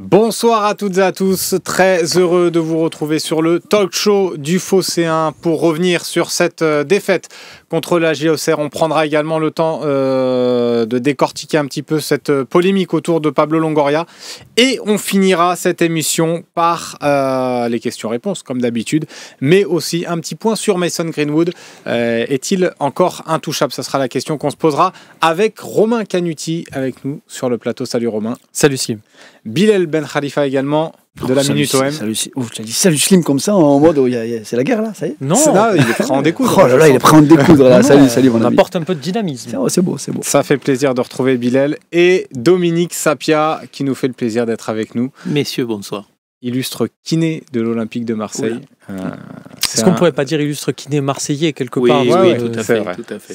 Bonsoir à toutes et à tous, très heureux de vous retrouver sur le talk show du Phocéen pour revenir sur cette défaite contre la Auxerre. On prendra également le temps de décortiquer un petit peu cette polémique autour de Pablo Longoria et on finira cette émission par les questions-réponses comme d'habitude, mais aussi un petit point sur Mason Greenwood. Est-il encore intouchable? Ce sera la question qu'on se posera avec Romain Canuti avec nous sur le plateau. Salut Romain. Salut Slim. Bilal Ben Khalifa également de la Minute OM. Salut, tu as dit salut Slim comme ça en mode c'est la guerre là, ça y est. Non, là, il est prêt à en découdre. Oh là là, il est prêt à en découdre là. Salut mon on ami. apporte un peu de dynamisme. C'est beau. Ça fait plaisir de retrouver Bilal et Dominique Sapia qui nous fait le plaisir d'être avec nous. Messieurs, bonsoir. Illustre kiné de l'Olympique de Marseille. Est-ce qu'on ne pourrait pas dire illustre kiné marseillais quelque part? Oui, tout à fait.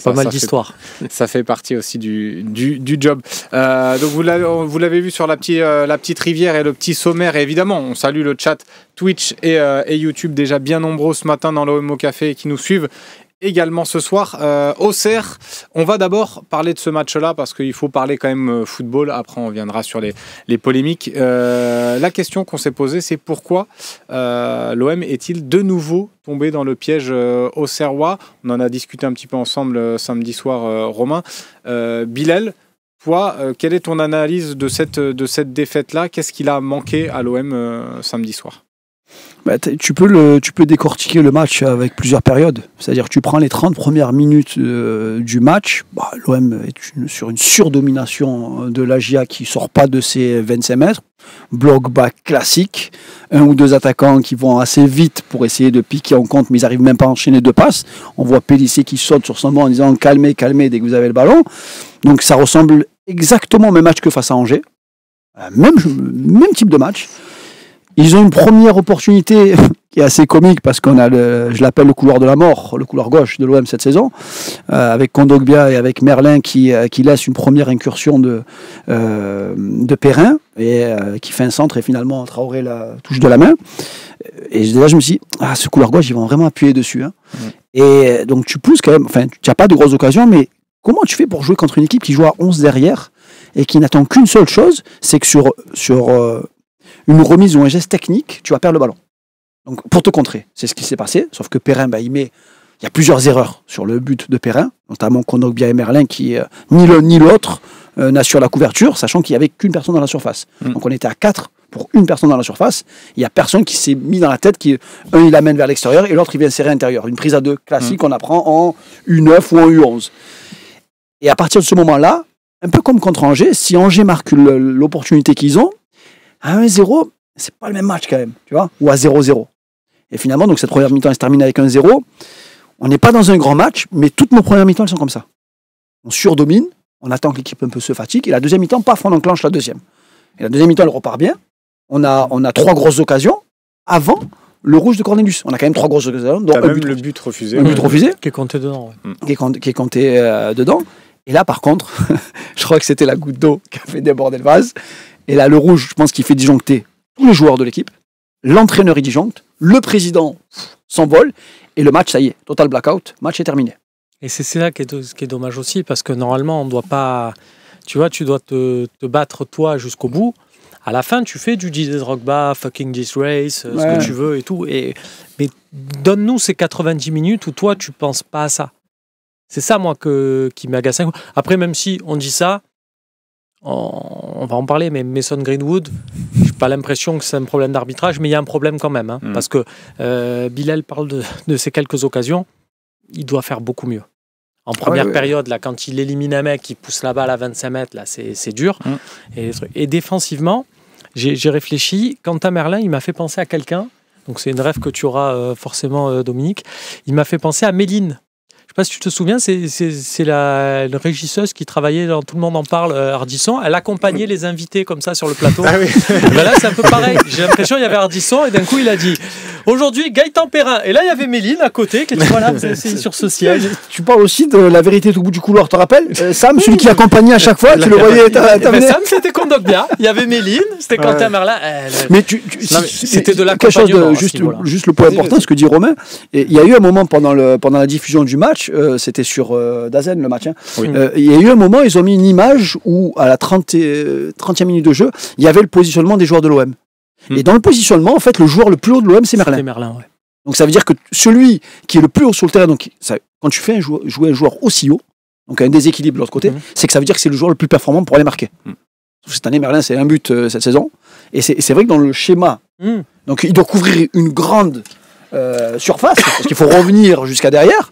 Pas mal d'histoires. Ça fait partie aussi du job. Donc vous l'avez vu sur la petite rivière et le petit sommaire. Et évidemment, on salue le chat Twitch et YouTube déjà bien nombreux ce matin dans l'OM au Café qui nous suivent. Également ce soir, Auxerre. On va d'abord parler de ce match-là parce qu'il faut parler quand même football. Après, on viendra sur les polémiques. La question qu'on s'est posée, c'est pourquoi l'OM est-il de nouveau tombé dans le piège auxerrois? On en a discuté un petit peu ensemble samedi soir, Romain. Bilal, toi, quelle est ton analyse de cette défaite-là? Qu'est-ce qu'il a manqué à l'OM samedi soir? Tu peux décortiquer le match avec plusieurs périodes. C'est-à-dire que tu prends les 30 premières minutes du match, l'OM est sur une surdomination de l'AGIA qui ne sort pas de ses 25 mètres. Bloc bas classique, un ou deux attaquants qui vont assez vite pour essayer de piquer en contre, mais ils n'arrivent même pas à enchaîner deux passes. On voit Pélissier qui saute sur son banc en disant calmez dès que vous avez le ballon. Donc ça ressemble exactement au même match que face à Angers. Même type de match. Ils ont une première opportunité qui est assez comique parce qu'on a je l'appelle le couloir de la mort, le couloir gauche de l'OM cette saison, avec Kondogbia et avec Merlin qui laisse une première incursion de Perrin et qui fait un centre et finalement Traoré la touche de la main. Et déjà je me suis dit, ce couloir gauche ils vont vraiment appuyer dessus. Hein. Et donc tu pousses quand même, tu n'as pas de grosses occasions, mais comment tu fais pour jouer contre une équipe qui joue à 11 derrière et qui n'attend qu'une seule chose, c'est que sur une remise ou un geste technique, tu vas perdre le ballon. Donc, pour te contrer, c'est ce qui s'est passé. Sauf que Perrin, il y a plusieurs erreurs sur le but de Perrin, notamment Kondogbia et Merlin, qui, ni l'un ni l'autre, n'assurent la couverture, sachant qu'il n'y avait qu'une personne dans la surface. Donc, on était à 4 pour une personne dans la surface. Il n'y a personne qui s'est mis dans la tête, un, il l'amène vers l'extérieur et l'autre, il vient serrer à l'intérieur. Une prise à deux classique, on apprend en U9 ou en U11. Et à partir de ce moment-là, un peu comme contre Angers, si Angers marque l'opportunité qu'ils ont, à 1-0, c'est pas le même match quand même, tu vois, ou à 0-0. Et finalement, donc cette première mi-temps, elle se termine avec 1-0. On n'est pas dans un grand match, mais toutes nos premières mi-temps, elles sont comme ça. On surdomine, on attend que l'équipe un peu se fatigue, et la deuxième mi-temps, paf, on enclenche la deuxième. Et la deuxième mi-temps, elle repart bien. On a 3 grosses occasions avant le rouge de Cornelius. On a quand même 3 grosses occasions, dont le but refusé. Un but refusé. Qui est compté dedans. Ouais. Qui est compté dedans. Et là, par contre, je crois que c'était la goutte d'eau qui a fait déborder le vase. Et là, le rouge, je pense qu'il fait disjoncter tous les joueurs de l'équipe. L'entraîneur, il disjoncte. Le président s'envole. Et le match, ça y est, total blackout. Match est terminé. Et c'est là qui est dommage aussi, parce que normalement, on ne doit pas... Tu vois, tu dois te battre, toi, jusqu'au bout. À la fin, tu fais du Didier Drogba, fucking disgrace, ce que tu veux et tout. Mais donne-nous ces 90 minutes où toi, tu ne penses pas à ça. C'est ça, moi, qui m'agace. Après, même si on dit ça, on va en parler, mais Mason Greenwood, je n'ai pas l'impression que c'est un problème d'arbitrage, mais il y a un problème quand même. Parce que Bilal parle de ces quelques occasions, il doit faire beaucoup mieux. En première période, là, quand il élimine un mec qui pousse la balle à 25 mètres, là, c'est dur. Et défensivement, j'ai réfléchi. Quentin Merlin, il m'a fait penser à quelqu'un. Donc c'est une rêve que tu auras forcément, Dominique. Il m'a fait penser à Méline. Je ne sais pas si tu te souviens, c'est la régisseuse qui travaillait dans Tout le monde en parle, Ardisson. Elle accompagnait les invités comme ça sur le plateau. Ah oui. Ben là, c'est un peu pareil. J'ai l'impression qu'il y avait Ardisson et d'un coup, il a dit Aujourd'hui, Gaëtan Perrin. Et là, il y avait Méline à côté qui était voilà, vous asseyez sur ce siège. Tu parles aussi de la vérité au bout du couloir, tu te rappelles Sam, celui qui accompagnait à chaque fois, tu le voyais t'amener. Sam, c'était Kondogbia. Il y avait Méline, c'était Quentin Merlin. Mais c'était de l'accompagnement. Juste le point important, ce que dit Romain. Il y a eu un moment pendant la diffusion du match, c'était sur Dazen le match. Oui. Il y a eu un moment, ils ont mis une image où à la 30e minute de jeu, il y avait le positionnement des joueurs de l'OM. Et dans le positionnement, en fait, le joueur le plus haut de l'OM, c'est Merlin. C'était Merlin, ouais. Donc ça veut dire que celui qui est le plus haut sur le terrain, donc quand tu fais jouer un joueur aussi haut, donc un déséquilibre de l'autre côté, c'est que ça veut dire que c'est le joueur le plus performant pour aller marquer. Cette année, Merlin, c'est un but cette saison. Et c'est vrai que dans le schéma, donc il doit couvrir une grande surface, parce qu'il faut revenir jusqu'à derrière.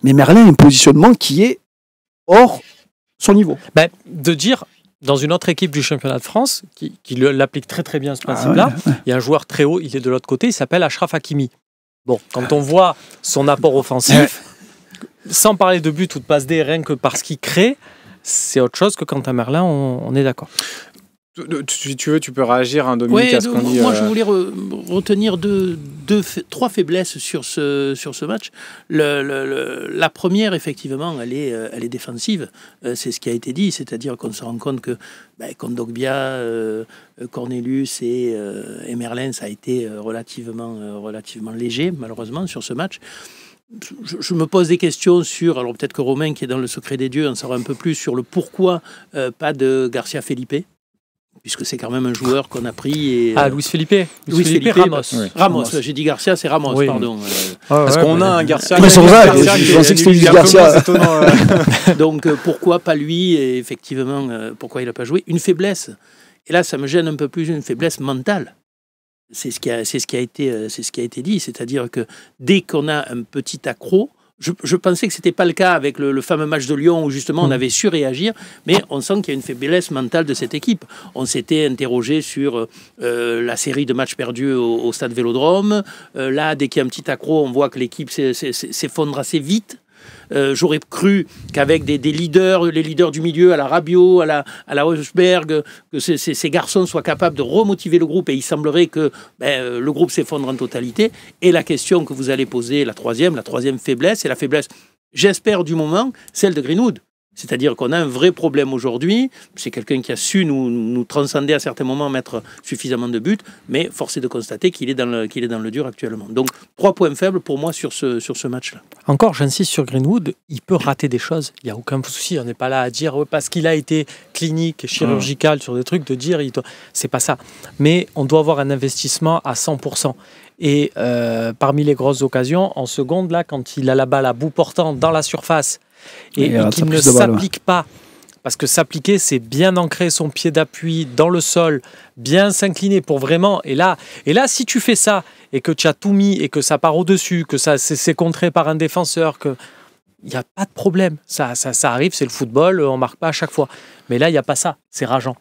Mais Merlin a un positionnement qui est hors son niveau. Ben, de dire, dans une autre équipe du championnat de France, qui l'applique très très bien ce principe-là, il y a un joueur très haut, il est de l'autre côté, il s'appelle Achraf Hakimi. Bon, quand on voit son apport offensif, sans parler de but ou de passe D, rien que parce qu'il crée, c'est autre chose que quand à Merlin, on est d'accord. Si tu veux, tu peux réagir, Dominique, à ce qu'on dit. Moi, je voulais retenir trois faiblesses sur ce match. La première, effectivement, elle est défensive. C'est ce qui a été dit, c'est-à-dire qu'on se rend compte que Kondogbia, Cornelius et Merlin, ça a été relativement léger, malheureusement, sur ce match. Je me pose des questions sur, alors peut-être que Romain, qui est dans le secret des dieux, en saura un peu plus sur le pourquoi pas de Garcia Felipe, puisque c'est quand même un joueur qu'on a pris. Luis Felipe. Luis Felipe Ramos. Oui. Ramos, j'ai dit Garcia, c'est Ramos, pardon. Parce qu'on a un Garcia. Mais c'est ça, je pensais que c'était Luis Garcia. Donc pourquoi pas lui, et effectivement, pourquoi il n'a pas joué? Une faiblesse, et là ça me gêne un peu plus, une faiblesse mentale. C'est ce qui a été dit, c'est-à-dire que dès qu'on a un petit accro, je pensais que ce n'était pas le cas avec le fameux match de Lyon où justement on avait su réagir, mais on sent qu'il y a une faiblesse mentale de cette équipe. On s'était interrogé sur la série de matchs perdus au stade Vélodrome. Là, dès qu'il y a un petit accro, on voit que l'équipe s'effondre assez vite. J'aurais cru qu'avec les leaders du milieu, à la Rabiot, à la Hochberg, que ces garçons soient capables de remotiver le groupe, et il semblerait que le groupe s'effondre en totalité. Et la question que vous allez poser, la troisième faiblesse, c'est la faiblesse, j'espère du moment, celle de Greenwood. C'est-à-dire qu'on a un vrai problème aujourd'hui. C'est quelqu'un qui a su nous transcender à certains moments, mettre suffisamment de buts, mais force est de constater qu'il est dans le dur actuellement. Donc 3 points faibles pour moi sur ce match-là. Encore, j'insiste sur Greenwood, il peut rater des choses. Il n'y a aucun souci. On n'est pas là à dire parce qu'il a été clinique, chirurgical sur des trucs, de dire c'est pas ça. Mais on doit avoir un investissement à 100%. Et parmi les grosses occasions, en seconde, là, quand il a la balle à bout portant dans la surface, et qu'il ne s'applique pas, parce que s'appliquer, c'est bien ancrer son pied d'appui dans le sol, bien s'incliner pour vraiment, et là si tu fais ça, et que tu as tout mis, et que ça part au-dessus, que ça c'est contré par un défenseur, que il n'y a pas de problème, ça arrive, c'est le football, on ne marque pas à chaque fois, mais là il n'y a pas ça, c'est rageant.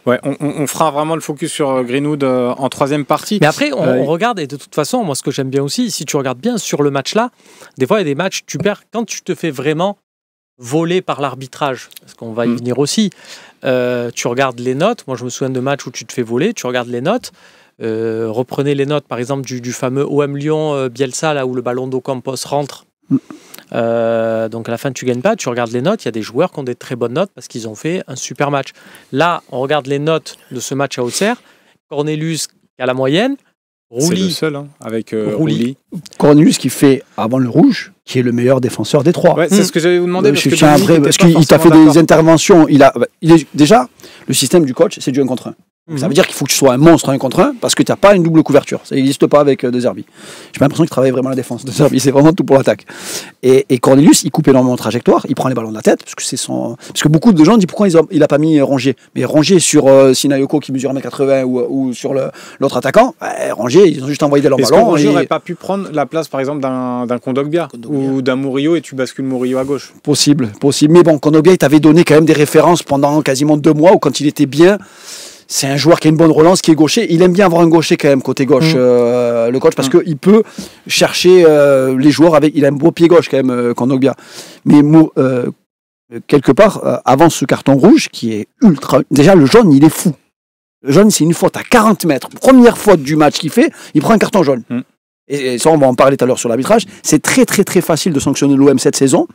Ouais, on fera vraiment le focus sur Greenwood en troisième partie. Mais après, on regarde, et de toute façon, moi ce que j'aime bien aussi, si tu regardes bien sur le match-là, des fois il y a des matchs, tu perds quand tu te fais vraiment voler par l'arbitrage, parce qu'on va y venir aussi. Tu regardes les notes, moi je me souviens de matchs où tu te fais voler, tu regardes les notes, reprenez les notes par exemple du fameux OM Lyon Bielsa, là où le ballon d'Ocampos rentre. Donc à la fin tu gagnes pas, tu regardes les notes, il y a des joueurs qui ont des très bonnes notes parce qu'ils ont fait un super match. Là on regarde les notes de ce match à Auxerre, Cornelius qui a la moyenne, Rouli, c'est le seul avec Rouli. Cornelius qui fait avant le rouge, qui est le meilleur défenseur des trois. Ouais, c'est ce que j'allais vous demander. Parce qu'il t'a fait des interventions. Il est déjà le système du coach, c'est du 1 contre 1. Ça veut dire qu'il faut que tu sois un monstre 1 contre 1 parce que tu n'as pas une double couverture. Ça n'existe pas avec De Zerbi. J'ai pas l'impression qu'il travaille vraiment la défense. De Zerbi, c'est vraiment tout pour l'attaque. Et Cornelius, il coupe énormément de trajectoire. Il prend les ballons de la tête parce que beaucoup de gens disent pourquoi il n'a pas mis Rongier. Mais Rongier sur Sinayoko qui mesure 1m80 ou sur l'autre attaquant, Rongier, ils ont juste envoyé des longs ballons. Rongier n'aurait pas pu prendre la place par exemple d'un Kondogbia ou d'un Murillo et tu bascules Murillo à gauche. Possible. Mais bon, Kondogbia, il t'avait donné quand même des références pendant quasiment 2 mois où quand il était bien. C'est un joueur qui a une bonne relance, qui est gaucher. Il aime bien avoir un gaucher quand même côté gauche, le coach, parce qu'il peut chercher les joueurs il a un beau pied gauche quand même, Kondogbia. Mais quelque part, avant ce carton rouge, qui est ultra... Déjà, le jaune, il est fou. Le jaune, c'est une faute à 40 mètres. Première faute du match qu'il fait, il prend un carton jaune. et ça on va en parler tout à l'heure sur l'arbitrage, c'est très très très facile de sanctionner l'OM cette saison.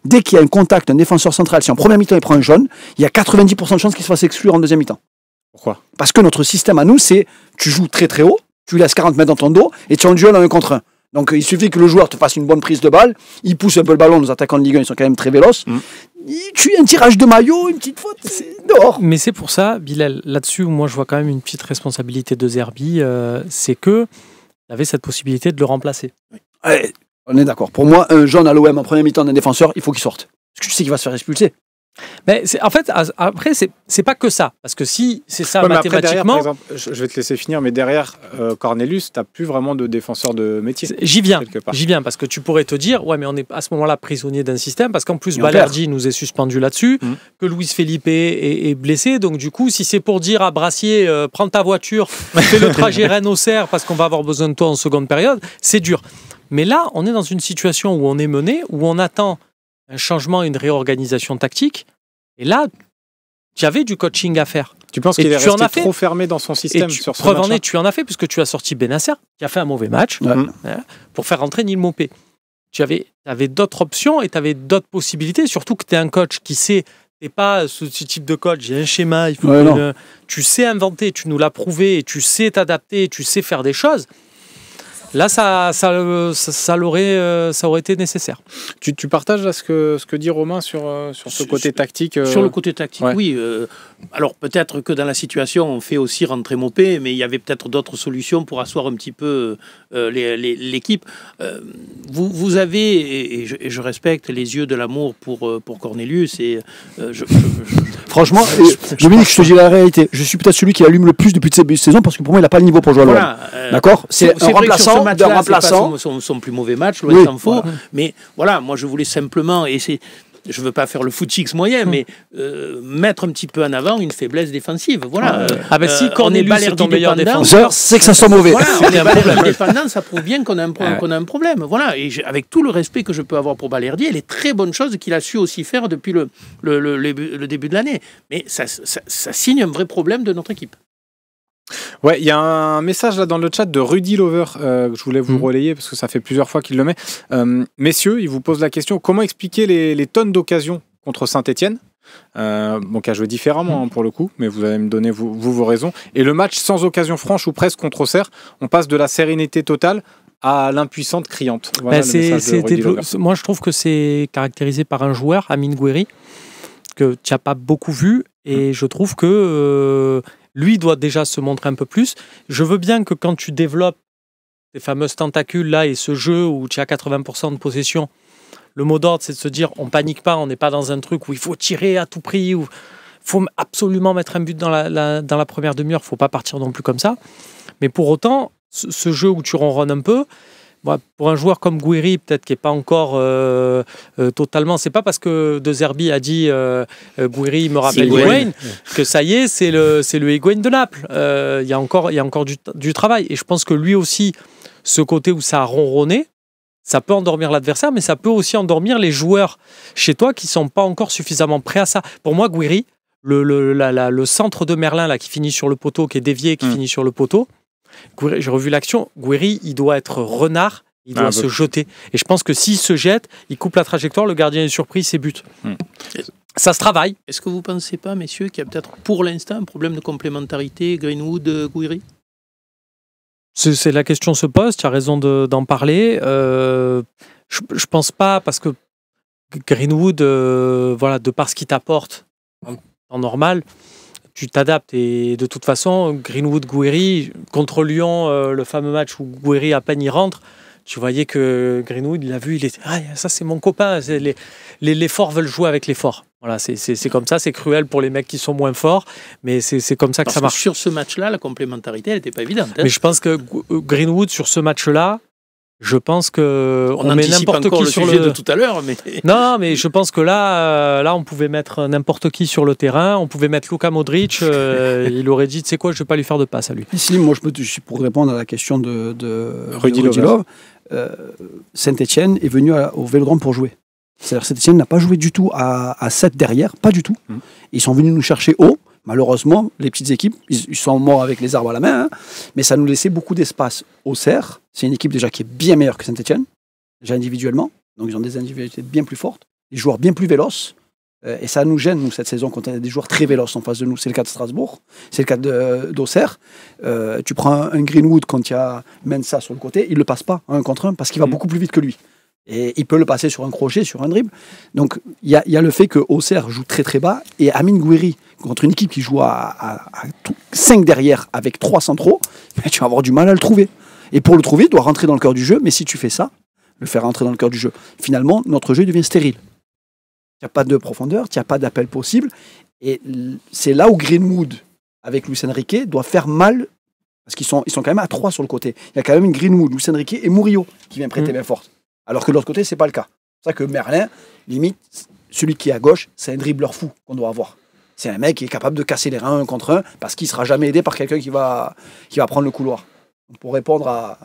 Dès qu'il y a un contact, un défenseur central, si en première mi-temps il prend un jaune, il y a 90% de chances qu'il se fasse exclure en deuxième mi-temps. Pourquoi ? Parce que notre système à nous, c'est tu joues très très haut, tu laisses 40 mètres dans ton dos et tu es en duel en 1 contre 1. Donc il suffit que le joueur te fasse une bonne prise de balle, il pousse un peu le ballon, nos attaquants de Ligue 1 ils sont quand même très véloces, il tue un tirage de maillot, une petite faute, c'est dehors. Mais c'est pour ça, Bilal, là-dessus, moi je vois quand même une petite responsabilité de Zerbi, c'est que il avait cette possibilité de le remplacer. Ouais, on est d'accord. Pour moi, un jaune à l'OM en première mi-temps d'un défenseur, il faut qu'il sorte. Parce que tu sais qu'il va se faire expulser. Mais en fait, après, c'est pas que ça. Parce que si c'est ça mais après, derrière, mathématiquement. par exemple, je vais te laisser finir, mais derrière Cornelius, tu n'as plus vraiment de défenseur de métier. J'y viens, parce que tu pourrais te dire, ouais, mais on est à ce moment-là prisonnier d'un système, parce qu'en plus, Balerdi nous est suspendu là-dessus, que Luis Felipe est blessé. Donc, du coup, si c'est pour dire à Brassier, prends ta voiture, fais le trajet Rennes-Auxerre, parce qu'on va avoir besoin de toi en seconde période, c'est dur. Mais là, on est dans une situation où on est mené, où on attend un changement, une réorganisation tactique. Et là, tu avais du coaching à faire. Tu penses qu'il est resté trop fermé dans son système sur ce preuve match-là ? en est, tu en as fait, puisque tu as sorti Benasser, qui a fait un mauvais match, pour faire rentrer Neil Maupay. Tu avais d'autres options et tu avais d'autres possibilités, surtout que tu es un coach qui sait, tu n'es pas ce type de coach, il y a un schéma, il faut tu sais inventer, tu nous l'as prouvé, et tu sais t'adapter, tu sais faire des choses. Là, ça aurait été nécessaire. Tu partages là, ce que dit Romain sur ce côté tactique Sur le côté tactique, oui. Alors peut-être que dans la situation, on fait aussi rentrer Maupay, mais il y avait peut-être d'autres solutions pour asseoir un petit peu l'équipe. Vous avez, et je respecte les yeux de l'amour pour Cornelius, et franchement, Dominique, je te dis la réalité. Je suis peut-être celui qui allume le plus depuis cette saison parce que pour moi, il n'a pas le niveau pour jouer à l'OM. D'accord ? C'est un remplaçant d'un remplaçant. C'est pas son plus mauvais match, loin s'en faut. Mais voilà, moi je voulais simplement essayer. Je ne veux pas faire le footix moyen, mais mettre un petit peu en avant une faiblesse défensive. Voilà. Si Cornelius est ton meilleur défenseur, c'est que ça soit mauvais. Voilà, on est Balerdi dépendant, ça prouve bien qu'on a un problème. Voilà. Et avec tout le respect que je peux avoir pour Balerdi, et les très bonnes choses qu'il a su aussi faire depuis le début de l'année. Mais ça signe un vrai problème de notre équipe. Ouais, il y a un message là dans le chat de Rudy Lover que je voulais vous relayer parce que ça fait plusieurs fois qu'il le met. Messieurs, il vous pose la question, comment expliquer les tonnes d'occasions contre Saint-Etienne qui a joué différemment pour le coup, mais vous allez me donner vos raisons. Et le match sans occasion franche ou presque contre Auxerre, on passe de la sérénité totale à l'impuissante criante. Voilà moi, je trouve que c'est caractérisé par un joueur, Amine Gouiri, que tu n'as pas beaucoup vu, et je trouve que lui doit déjà se montrer un peu plus. Je veux bien que quand tu développes ces fameuses tentacules là et ce jeu où tu as 80% de possession, le mot d'ordre c'est de se dire on panique pas, on n'est pas dans un truc où il faut tirer à tout prix, où il faut absolument mettre un but dans la première demi-heure, il ne faut pas partir non plus comme ça. Mais pour autant, ce jeu où tu ronronnes un peu, pour un joueur comme Gouiri, peut-être qui n'est pas encore totalement... C'est pas parce que De Zerbi a dit Gouiri me rappelle Higuaín que ça y est, c'est le Higuaín de Naples. Il y a encore du travail. Et je pense que lui aussi, ce côté où ça a ronronné, ça peut endormir l'adversaire, mais ça peut aussi endormir les joueurs chez toi qui ne sont pas encore suffisamment prêts à ça. Pour moi, Gouiri, le centre de Merlin là, qui finit sur le poteau, qui est dévié, qui finit sur le poteau, j'ai revu l'action, Gouiri, il doit être renard, il doit se jeter. Et je pense que s'il se jette, il coupe la trajectoire, le gardien est surpris, c'est but. Ça se travaille. Est-ce que vous ne pensez pas, messieurs, qu'il y a peut-être pour l'instant un problème de complémentarité Greenwood-Gouiri ? C'est la question se pose, tu as raison d'en parler. Je pense pas, parce que Greenwood, de par ce qu'il t'apporte en normal, tu t'adaptes, et de toute façon Greenwood-Gouiri contre Lyon, le fameux match où Gouiri à peine y rentre, tu voyais que Greenwood il a vu, il était ça c'est mon copain, les forts veulent jouer avec les forts. Voilà, c'est comme ça, c'est cruel pour les mecs qui sont moins forts, mais c'est comme ça que ça marche. Sur ce match-là, la complémentarité elle n'était pas évidente. Mais je pense que Greenwood sur ce match-là, je pense que on met n'importe qui sur le de tout à l'heure, mais non, mais je pense que là, on pouvait mettre n'importe qui sur le terrain. On pouvait mettre Luka Modric. Il aurait dit, tu sais quoi, je vais pas lui faire de passe à lui. Slim, moi, pour répondre à la question de Rudy Love, Saint-Etienne est venu au Vélodrome pour jouer. C'est-à-dire Saint-Etienne n'a pas joué du tout à 7 derrière, pas du tout. Ils sont venus nous chercher haut. Malheureusement, les petites équipes, ils sont morts avec les arbres à la main, hein, mais ça nous laissait beaucoup d'espace. Auxerre, c'est une équipe déjà qui est bien meilleure que Saint-Etienne, déjà individuellement, donc ils ont des individualités bien plus fortes, des joueurs bien plus véloces, et ça nous gêne, nous, cette saison, quand on a des joueurs très véloces en face de nous. C'est le cas de Strasbourg, c'est le cas d'Auxerre. Tu prends un Greenwood quand il y a Mensah sur le côté, il ne le passe pas en 1 contre 1 parce qu'il va beaucoup plus vite que lui. Et il peut le passer sur un crochet, sur un dribble. Donc il y a le fait que Auxerre joue très très bas, et Amine Gouiri, contre une équipe qui joue à 5 derrière avec 3 centraux, tu vas avoir du mal à le trouver. Et pour le trouver, il doit rentrer dans le cœur du jeu, mais si tu fais ça, le faire rentrer dans le cœur du jeu, finalement, notre jeu devient stérile. Il n'y a pas de profondeur, il n'y a pas d'appel possible, et c'est là où Greenwood, avec Luis Enrique, doit faire mal, parce qu'ils sont quand même à 3 sur le côté. Il y a quand même une Greenwood, Luis Enrique et Murillo qui vient prêter main forte. Alors que de l'autre côté, c'est pas le cas. C'est pour ça que Merlin, limite, celui qui est à gauche, c'est un dribbleur fou qu'on doit avoir. C'est un mec qui est capable de casser les reins 1 contre 1 parce qu'il ne sera jamais aidé par quelqu'un qui va prendre le couloir. Donc pour répondre à...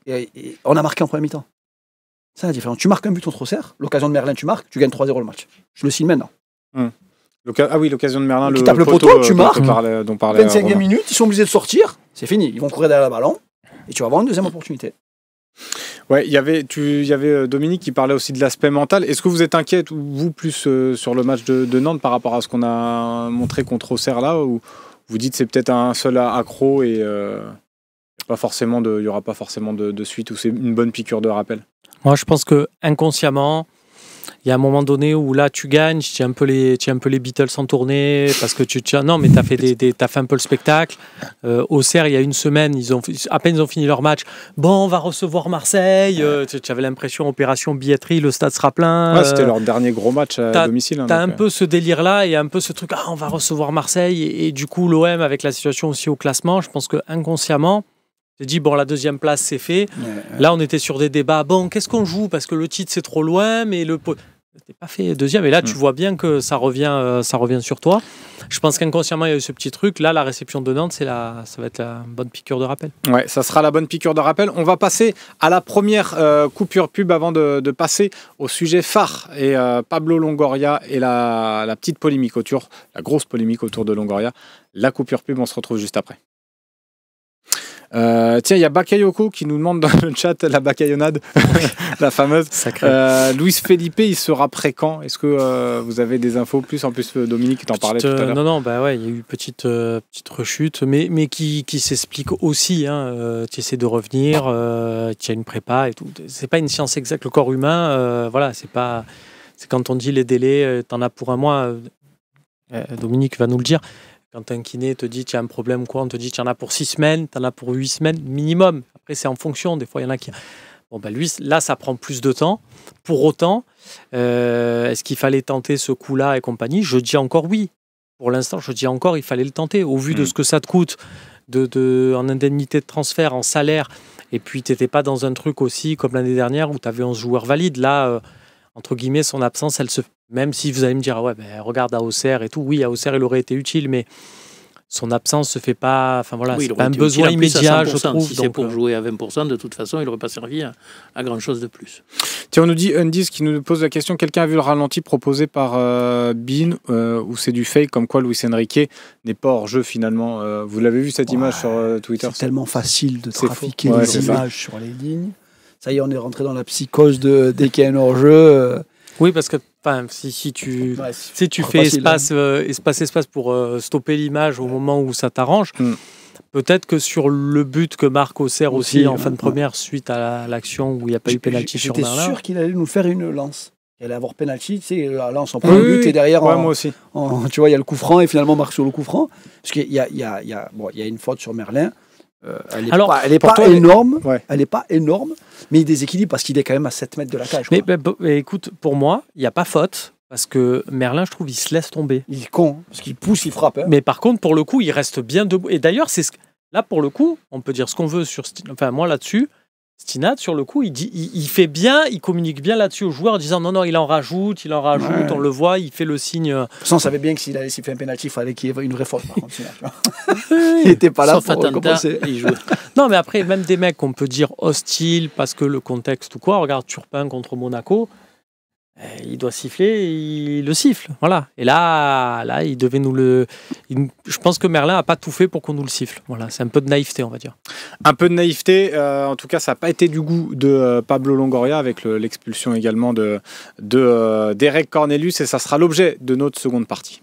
Et on a marqué en première mi-temps. C'est la différence. Tu marques un but contre Auxerre, l'occasion de Merlin, tu marques, tu gagnes 3-0 le match. Je le signe maintenant. Ah oui, l'occasion de Merlin, qui tape le poteau, tu marques. Dont parlait 25e minute, ils sont obligés de sortir, c'est fini. Ils vont courir derrière le ballon et tu vas avoir une deuxième opportunité. Ouais, il y avait Dominique qui parlait aussi de l'aspect mental. Est-ce que vous êtes inquiet, vous, plus sur le match de Nantes par rapport à ce qu'on a montré contre Auxerre là, ou vous dites c'est peut-être un seul accro et il n'y aura pas forcément de suite, ou c'est une bonne piqûre de rappel? Moi, je pense que inconsciemment, il y a un moment donné où là, tu gagnes, tu as un peu les Beatles en tournée, parce que non, mais t'as fait un peu le spectacle. Auxerre, il y a une semaine, à peine ils ont fini leur match. Bon, on va recevoir Marseille. Tu avais l'impression, opération billetterie, le stade sera plein. Ouais, c'était leur dernier gros match à domicile. T'as un peu ce délire-là et un peu ce truc, on va recevoir Marseille. Et du coup, l'OM, avec la situation aussi au classement, je pense que inconsciemment, j'ai dit, bon, la deuxième place, c'est fait. Là, on était sur des débats. Bon, qu'est-ce qu'on joue? Parce que le titre, c'est trop loin, mais c'était pas fait deuxième. Et là, tu vois bien que ça revient sur toi. Je pense qu'inconsciemment, il y a eu ce petit truc. Là, la réception de Nantes, ça va être la bonne piqûre de rappel. Ouais, ça sera la bonne piqûre de rappel. On va passer à la première coupure pub avant de passer au sujet phare. Et Pablo Longoria et la petite polémique la grosse polémique autour de Longoria. La coupure pub, on se retrouve juste après. Tiens, il y a Bakayoko qui nous demande dans le chat la Bakayonade, la fameuse. Luis Felipe, il sera prêt quand? Est-ce que vous avez des infos plus? En plus, Dominique t'en parlait tout à l'heure. Non, bah ouais, il y a eu petite rechute, mais qui s'explique aussi. Tu essaies de revenir, tu as une prépa et tout. C'est pas une science exacte. Le corps humain, voilà, c'est quand on dit les délais, t'en as pour un mois. Dominique va nous le dire. Quand un kiné te dit tu as un problème, on te dit tu en as pour 6 semaines, tu en as pour 8 semaines minimum. Après, c'est en fonction. Des fois, il y en a qui... Bon, ben lui, là, ça prend plus de temps. Pour autant, est-ce qu'il fallait tenter ce coup-là et compagnie? Je dis encore oui. Pour l'instant, je dis encore il fallait le tenter. Au vu de ce que ça te coûte en indemnité de transfert, en salaire, et puis tu n'étais pas dans un truc aussi comme l'année dernière où tu avais 11 joueurs valides. Là, entre guillemets, son absence, même si vous allez me dire, regarde à Auxerre et tout, oui, à Auxerre, il aurait été utile, mais son absence se fait pas. Enfin voilà, c'est pas un besoin immédiat, je trouve. Si c'est pour jouer à 20%, de toute façon, il n'aurait pas servi à grand chose de plus. Tiens, on nous dit Undis qui nous pose la question, quelqu'un a vu le ralenti proposé par Bean ou c'est du fake, comme quoi Luis Enrique n'est pas hors jeu finalement? Vous l'avez vu cette image sur Twitter? C'est tellement facile de trafiquer les images sur les lignes. Ça y est, on est rentré dans la psychose dès qu'il y a un hors-jeu. Oui, parce que si tu fais espace pour stopper l'image au moment où ça t'arrange, peut-être que sur le but que marque Auxerre aussi en fin de première suite à l'action où il n'y a pas eu pénalty sur Merlin. J'étais sûr qu'il allait nous faire une lance. Il allait avoir pénalty, tu sais, là on s'en prend un but et derrière, moi aussi. Tu vois, il y a le coup franc et finalement on marque sur le coup franc. Parce qu'il y a une faute sur Merlin. Elle n'est pas énorme, mais il déséquilibre parce qu'il est quand même à 7 mètres de la cage. Mais écoute, pour moi, il n'y a pas faute, parce que Merlin, je trouve, il se laisse tomber. Il est con, parce qu'il pousse, il frappe. Mais par contre, pour le coup, il reste bien debout. Et d'ailleurs, là, pour le coup, on peut dire ce qu'on veut moi là-dessus. Stinat, sur le coup, il fait bien, il communique bien là-dessus aux joueurs en disant non, il en rajoute, on le voit, il fait le signe. De toute façon, on savait bien que s'il fait un penalty, il fallait qu'il y ait une vraie faute. Par contre, il n'était pas là pour commencer. Non, mais après, même des mecs qu'on peut dire hostiles parce que le contexte ou quoi, regarde Turpin contre Monaco. il doit siffler, il le siffle. Voilà. Et là, il devait nous le. Je pense que Merlin n'a pas tout fait pour qu'on nous le siffle. Voilà. C'est un peu de naïveté, on va dire. Un peu de naïveté. En tout cas, ça n'a pas été du goût de Pablo Longoria avec l'expulsion également d'Eric Cornelius. Et ça sera l'objet de notre seconde partie.